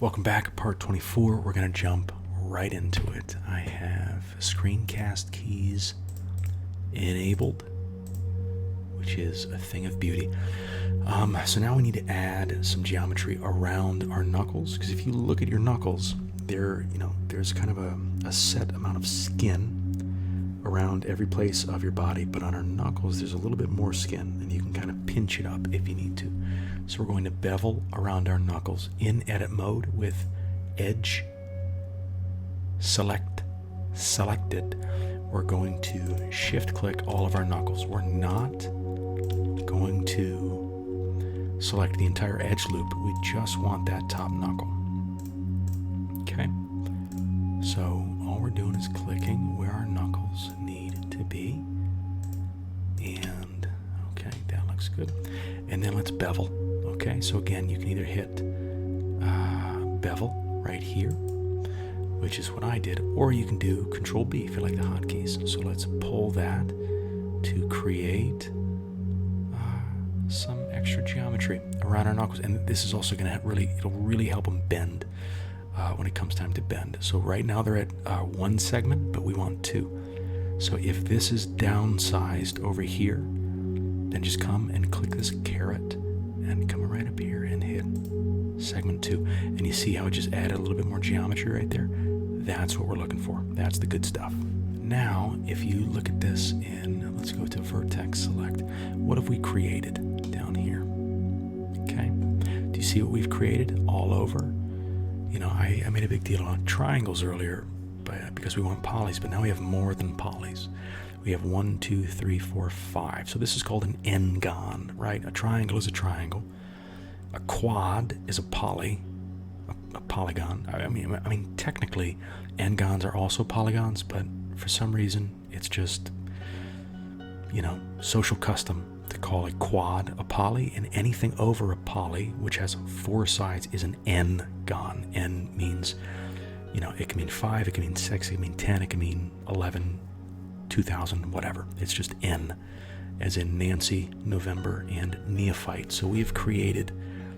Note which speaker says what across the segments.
Speaker 1: Welcome back, part 24. We're going to jump right into it. I have screencast keys enabled, which is a thing of beauty. So now we need to add some geometry around our knuckles, because if you look at your knuckles, there's kind of a set amount of skin around every place of your body, but on our knuckles there's a little bit more skin, and you can kind of pinch it up if you need to. So we're going to bevel around our knuckles in edit mode with edge selected. We're going to shift click all of our knuckles. We're not going to select the entire edge loop. We just want that top knuckle. Okay, so all we're doing is clicking where our knuckles need to be, and okay, that looks good. And then let's bevel. Okay, so again, you can either hit bevel right here, which is what I did, or you can do Control B if you like the hotkeys. So let's pull that to create some extra geometry around our knuckles. And this is also going to it'll really help them bend when it comes time to bend. So right now they're at one segment, but we want two. So if this is downsized over here, then just come and click this caret and come right up here and hit segment 2. And you see how it just added a little bit more geometry right there? That's what we're looking for. That's the good stuff. Now, if you look at this let's go to vertex select. What have we created down here? Okay. Do you see what we've created all over? I made a big deal on triangles earlier because we want polys, but now we have more than polys. We have 1, 2, 3, 4, 5. So this is called an n-gon, right? A triangle is a triangle. A quad is a poly, a polygon. I mean, technically, n-gons are also polygons, but for some reason, it's just, social custom to call a quad a poly, and anything over a poly, which has 4 sides, is an n-gon. N means, it can mean 5, it can mean 6, it can mean 10, it can mean 11, 2000, whatever. It's just N, as in Nancy, November, and neophyte. So we've created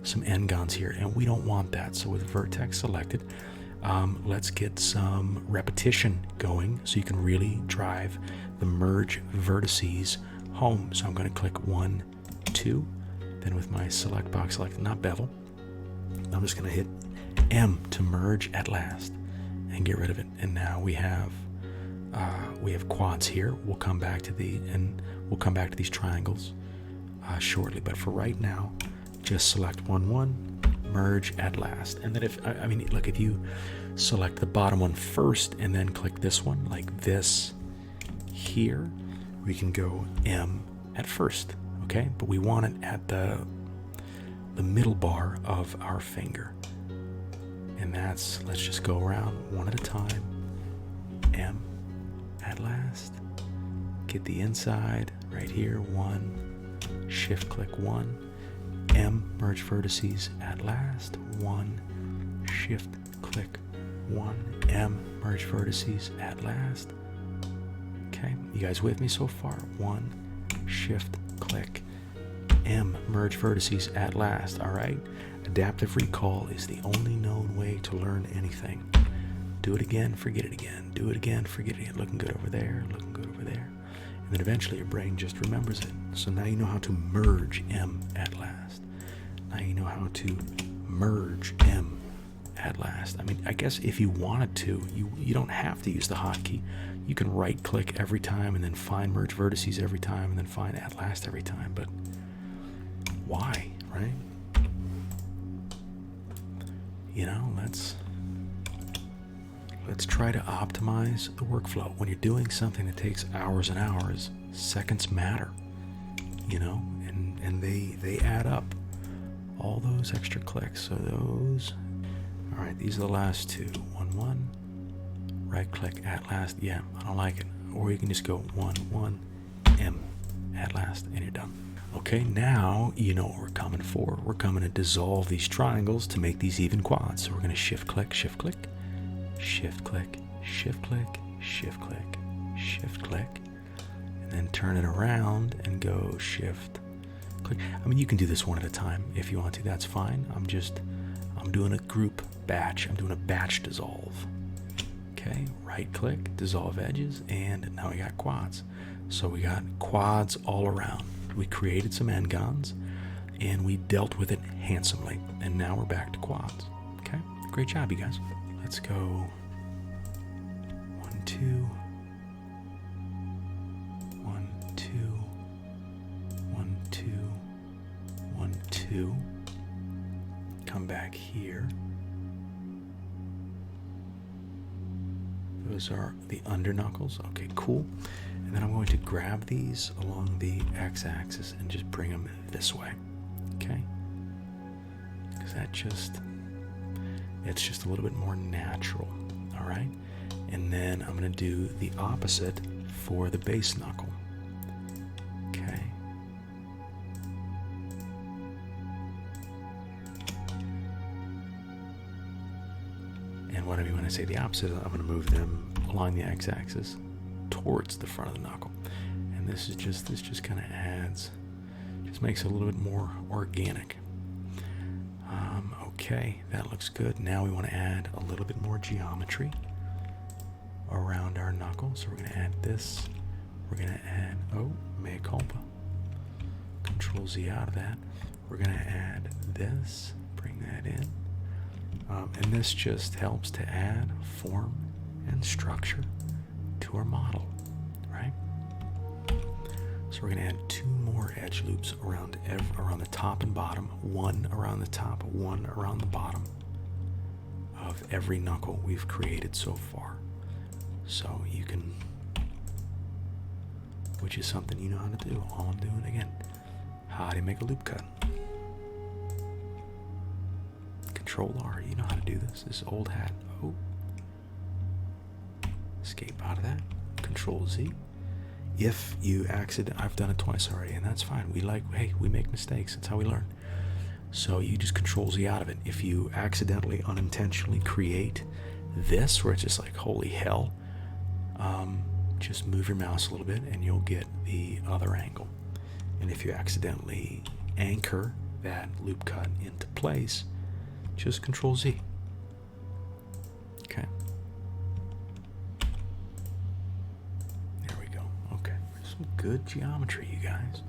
Speaker 1: some n-gons here, and we don't want that. So with vertex selected, let's get some repetition going so you can really drive the merge vertices home. So I'm going to click 1, 2, then with my select box selected, not bevel, I'm just going to hit M to merge at last and get rid of it. And now we have quads here. We'll come back to these triangles shortly. But for right now, just select 1, 1, merge at last. And then if you select the bottom one first and then click this one like this here, we can go M at first. Okay, but we want it at the middle bar of our finger. And let's just go around one at a time. M at last. Get the inside right here. 1, shift click 1. M, merge vertices at last. 1, shift click 1. M, merge vertices at last. Okay, you guys with me so far? 1, shift click M, merge vertices at last. All right. Adaptive recall is the only known way to learn anything. Do it again, forget it again. Do it again, forget it again. Looking good over there, looking good over there. And then eventually your brain just remembers it. So now you know how to merge M at last. Now you know how to merge M at last. I mean, I guess if you wanted to, you don't have to use the hotkey. You can right click every time and then find merge vertices every time and then find at last every time. But why, right? Let's try to optimize the workflow. When you're doing something that takes hours and hours, seconds matter, and they add up. All those extra clicks. So those, all right, these are the last 2. 1, 1, right click at last. Yeah, I don't like it. Or you can just go 1, 1, M at last, and you're done. Okay, now you know what we're coming for. We're coming to dissolve these triangles to make these even quads. So we're going to shift click, shift click, shift click, shift click, shift click, shift click, and then turn it around and go shift click. I mean, you can do this one at a time if you want to. That's fine. I'm I'm doing a group batch. I'm doing a batch dissolve. Okay, right click, dissolve edges, and now we got quads. So we got quads all around. We created some n-gons, and we dealt with it handsomely. And now we're back to quads. Okay, great job, you guys. Let's go 1, 2, 1, 2, 1, 2, 1, 2. Come back here. Those are the under knuckles. Okay, cool. And then I'm going to grab these along the x-axis and just bring them this way. Okay? Because it's just a little bit more natural. All right? And then I'm going to do the opposite for the base knuckle. Okay? And what I mean when I say the opposite, I'm going to move them along the x-axis towards the front of the knuckle. And this just kind of adds, just makes it a little bit more organic. Okay, that looks good. Now we want to add a little bit more geometry around our knuckle. So we're going to add this. We're going to add, oh, mea culpa. Control Z out of that. We're going to add this, bring that in. And this just helps to add form and structure to our model, right? So we're going to add 2 more edge loops around the top and bottom, 1 around the top, 1 around the bottom of every knuckle we've created so far. So you can, which is something you know how to do. All I'm doing again, how to make a loop cut. Control R, you know how to do this. This old hat. Oh. Escape out of that. Control Z. If you I've done it twice already, and that's fine. We make mistakes. That's how we learn. So you just Control Z out of it. If you accidentally, unintentionally create this, where it's just like, holy hell, just move your mouse a little bit and you'll get the other angle. And if you accidentally anchor that loop cut into place, just Control Z. Okay. There we go. Okay. Some good geometry, you guys.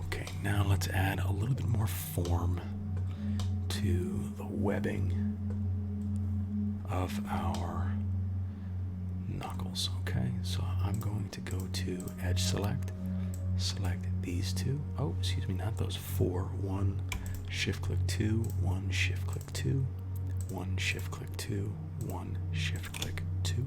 Speaker 1: Okay, now let's add a little bit more form to the webbing of our knuckles. Okay, so I'm going to go to edge select these 2. Oh, excuse me, not those 4. 1, shift click 2, 1, shift click 2, 1, shift click 2, 1, shift click 2.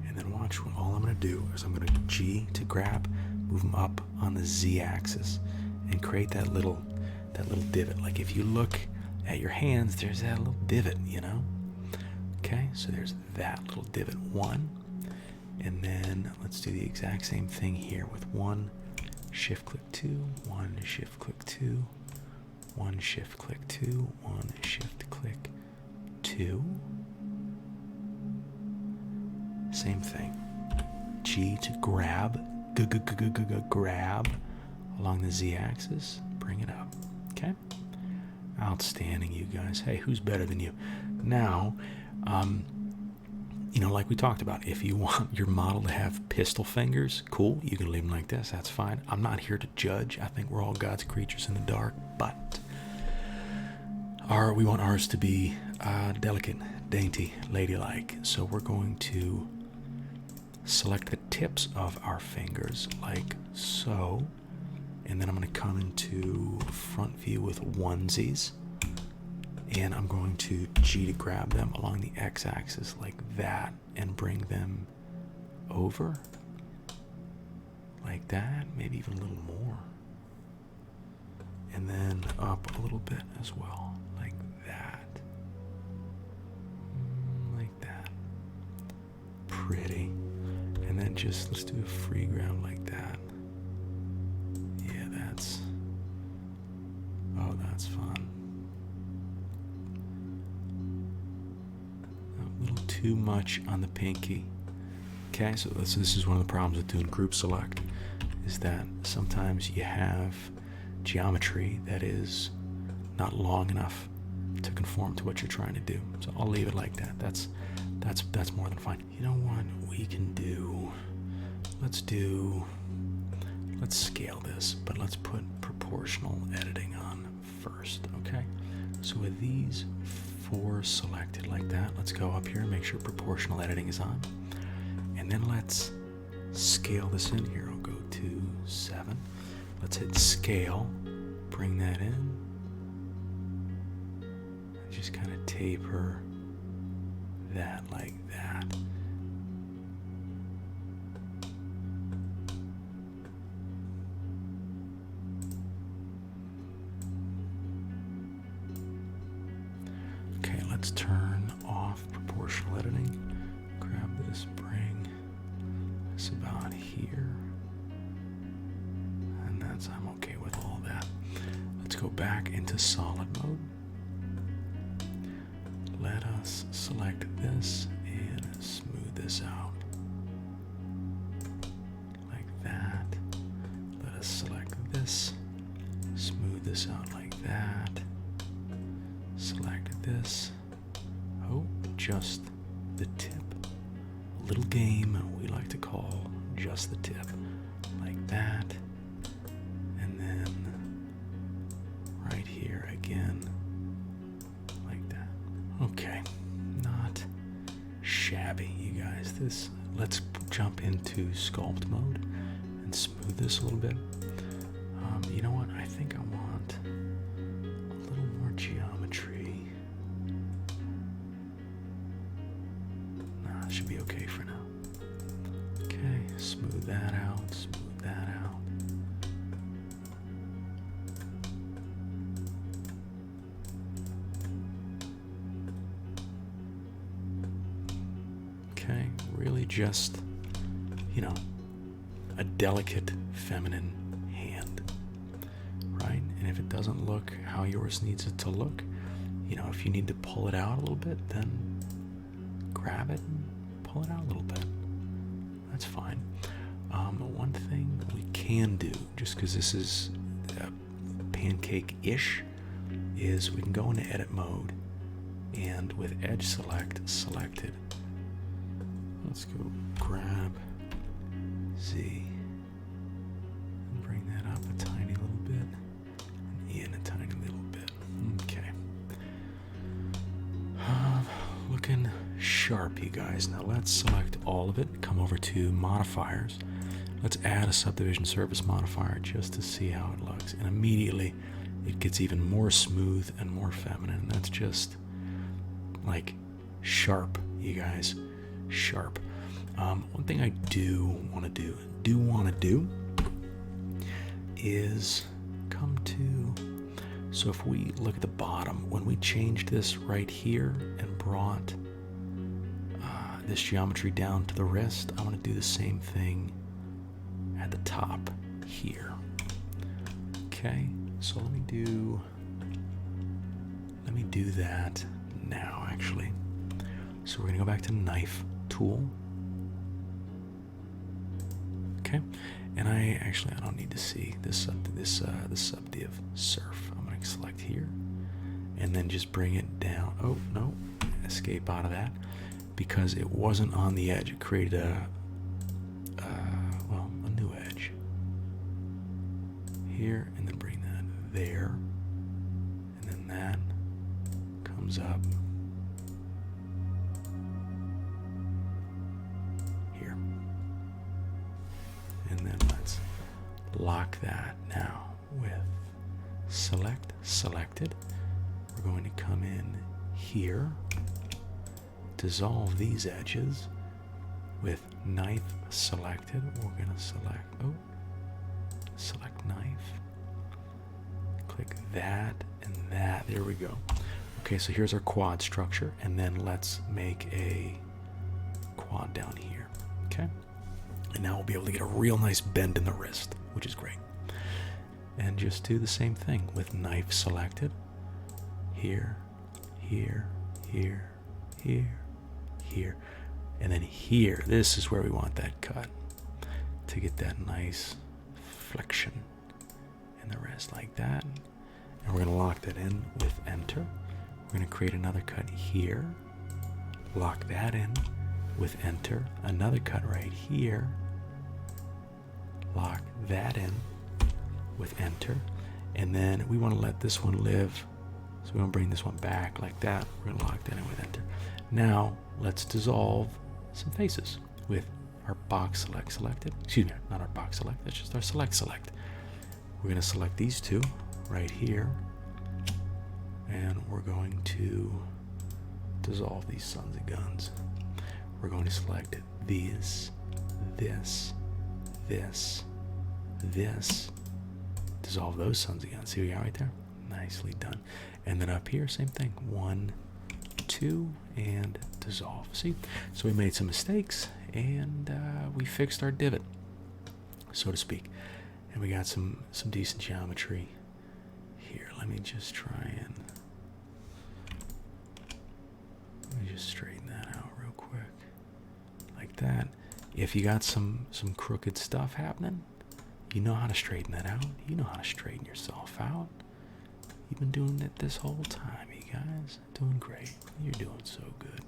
Speaker 1: And then watch what all I'm going to do is I'm going to G to grab, move them up on the Z axis and create that little divot. Like if you look at your hands, there's that little divot, you know? Okay, so there's that little divot, 1. And then let's do the exact same thing here with 1, shift click 2, 1, shift click 2, 1, shift click 2, 1, shift click 2. Same thing. G to grab, grab along the Z axis, bring it up. Okay? Outstanding, you guys. Hey, who's better than you? Now, you know, like we talked about, if you want your model to have pistol fingers, cool, you can leave them like this, that's fine. I'm not here to judge. I think we're all God's creatures in the dark, but we want ours to be delicate, dainty, ladylike. So we're going to select the tips of our fingers like so, and then I'm going to come into front view with onesies. And I'm going to G to grab them along the x-axis like that and bring them over like that, maybe even a little more. And then up a little bit as well, like that. Like that. Pretty. And then just, let's do a free ground like that. Yeah, that's fun. Too much on the pinky. Okay, so this is one of the problems with doing group select, is that sometimes you have geometry that is not long enough to conform to what you're trying to do. So I'll leave it like that. That's more than fine. You know what we can do? Let's scale this, but let's put proportional editing on first, okay? So with these 4 selected like that, let's go up here and make sure proportional editing is on. And then let's scale this in here. I'll go to 7. Let's hit scale, bring that in, and just kind of taper that like that. Okay, let's turn off proportional editing. Grab this, bring this about here. And I'm okay with all that. Let's go back into solid mode. Let us select this and smooth this out. Like that. Let us select this. Smooth this out like that. Select this. Oh, just the tip. A little game we like to call just the tip. Like that. And then right here again. Like that. Okay. Not shabby, you guys. Let's jump into sculpt mode and smooth this a little bit. You know what? I think I want a little more geometry. Nah, it should be okay for now. Okay, smooth that out, smooth that out. Okay, really just, you know, a delicate feminine hand, right? And if it doesn't look how yours needs it to look, you know, if you need to pull it out a little bit, then grab it and pull it out a little bit. That's fine. One thing we can do, just because this is pancake-ish, is we can go into edit mode, and with edge selected, let's go grab Z and bring that up a tiny little bit and in a tiny little bit. Okay. Looking sharp, you guys. Now let's select all of it, come over to modifiers. Let's add a subdivision surface modifier just to see how it looks. And immediately it gets even more smooth and more feminine. That's just like sharp, you guys. Sharp. One thing I do want to do is come to, so if we look at the bottom, when we changed this right here and brought this geometry down to the wrist, I want to do the same thing at the top here. Okay, so let me do that now, actually. So we're going to go back to knife tool. Okay, and I don't need to see this subdiv surf. I'm going to select here and then just bring it down. Oh no, escape out of that because it wasn't on the edge. It created a new edge here, and then bring that there, and then that comes up here. And then let's lock that now with selected. We're going to come in here, dissolve these edges with knife selected. We're going to select knife, click that and that. There we go. Okay, so here's our quad structure, and then let's make a quad down here. Okay. And now we'll be able to get a real nice bend in the wrist, which is great. And just do the same thing with knife selected. Here, here, here, here, here. And then here, this is where we want that cut to get that nice flexion in the wrist like that. And we're going to lock that in with enter. We're We're going to create another cut here, lock that in with enter, another cut right here, lock that in with enter, and then we want to let this one live, so we want to bring this one back like that. We're going to lock that in with enter. Now let's dissolve some faces with our box select selected. Excuse me, not our box select, that's just our select. We're going to select these two right here, and we're going to dissolve these sons of guns. We're going to select these, this, dissolve those sons of guns. See what we got right there? Nicely done. And then up here, same thing. 1, 2, and dissolve. See? So we made some mistakes, and we fixed our divot, so to speak. And we got some decent geometry here. Let me just straighten that out real quick. Like that. If you got some crooked stuff happening, you know how to straighten that out. You know how to straighten yourself out. You've been doing it this whole time, you guys. Doing great. You're doing so good.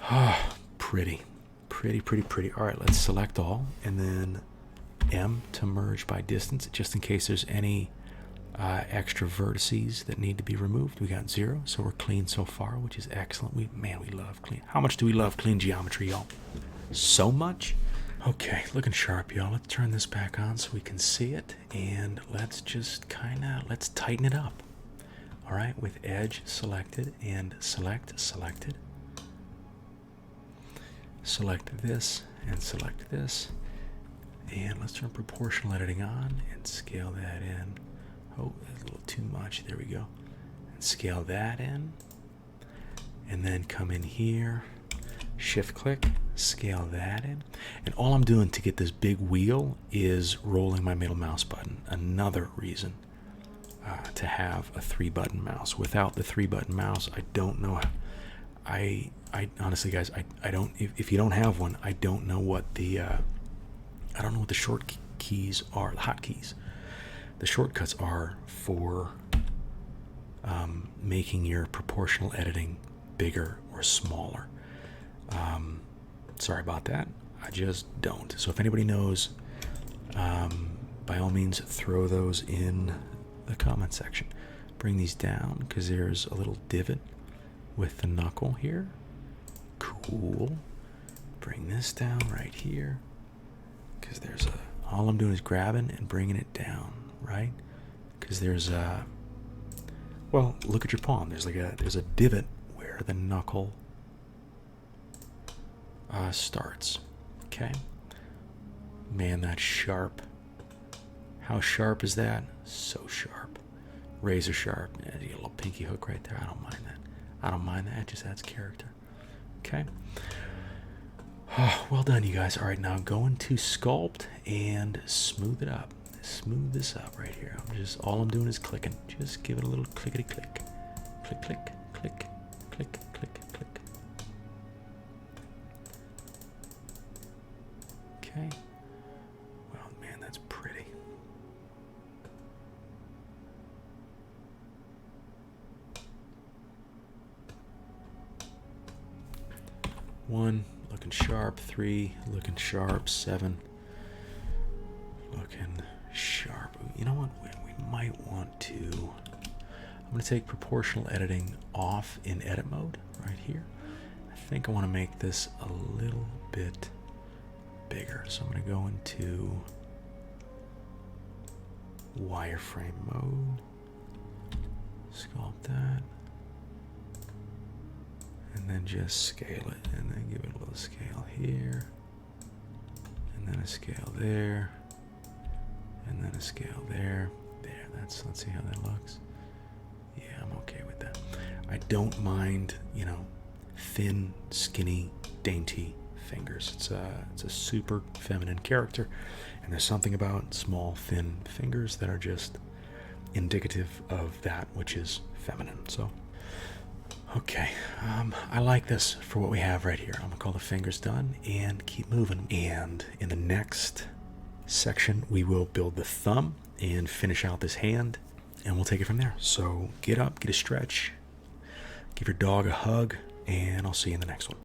Speaker 1: Ah, pretty. All right, let's select all, and then M to merge by distance, just in case there's any extra vertices that need to be removed. We got 0, so we're clean so far, which is excellent. We love clean. How much do we love clean geometry, y'all? So much. Okay, looking sharp, y'all. Let's turn this back on so we can see it, and let's just let's tighten it up. All right, with edge selected and selected. Select this and select this, and let's turn proportional editing on and scale that in. Oh, that's a little too much. There we go. And scale that in, and then come in here, shift click, scale that in. And all I'm doing to get this big wheel is rolling my middle mouse button. Another reason to have a 3-button mouse. Without the 3-button mouse, I don't know. I honestly, guys, I don't. If you don't have one, I don't know what the short keys are, the hotkeys. The shortcuts are for making your proportional editing bigger or smaller. Sorry about that. I just don't. So if anybody knows, by all means, throw those in the comment section. Bring these down because there's a little divot with the knuckle here. Cool. Bring this down right here because there's all I'm doing is grabbing and bringing it down, right? Because there's well, look at your palm. There's a divot where the knuckle starts. Okay. Man, that's sharp. How sharp is that? So sharp. Razor sharp. Yeah, you get a little pinky hook right there. I don't mind that. It just adds character. Okay. Oh, well done, you guys. All right, now go into sculpt and smooth it up. Smooth this up right here. All I'm doing is clicking. Just give it a little clickety click. Click, click, click, click, click, click. Okay. Well, man, that's pretty. One, looking sharp. 3, looking sharp. 7, looking sharp. You know what? We might want to. I'm going to take proportional editing off in edit mode right here. I think I want to make this a little bit bigger. So I'm going to go into wireframe mode. Sculpt that. And then just scale it, and then give it a little scale here, and then a scale there, and then a scale there. There, let's see how that looks. Yeah, I'm okay with that. I don't mind, thin, skinny, dainty fingers. It's a super feminine character, and there's something about small, thin fingers that are just indicative of that which is feminine. So. Okay, I like this for what we have right here. I'm gonna call the fingers done and keep moving. And in the next section, we will build the thumb and finish out this hand. and we'll take it from there. So get up, get a stretch, give your dog a hug, and I'll see you in the next one.